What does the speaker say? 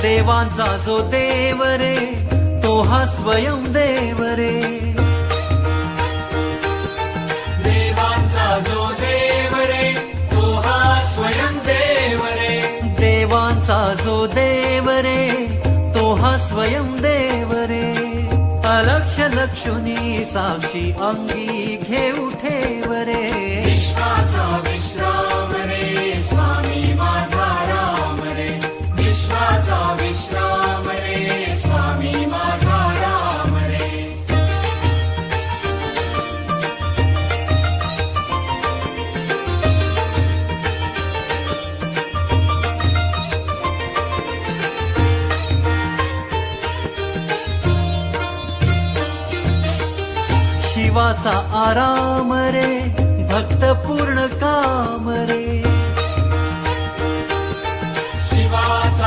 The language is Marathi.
देवांचा जो देव रे तो हा स्वयं देव रे, देवांचा जो देव रे तो हा स्वयं देव रे, देवांचा जो देव रे तो हा स्वयं देव रे, अलक्ष लक्षुनी साक्षी अंगी घेऊ ठेव रे, विश्वाचा विश्राम रे स्वामी माझा राम रे, विश्वाचा विश्राम रे स्वामी माझा राम रे. शिवाचा आराम रे भक्त पूर्ण काम रे,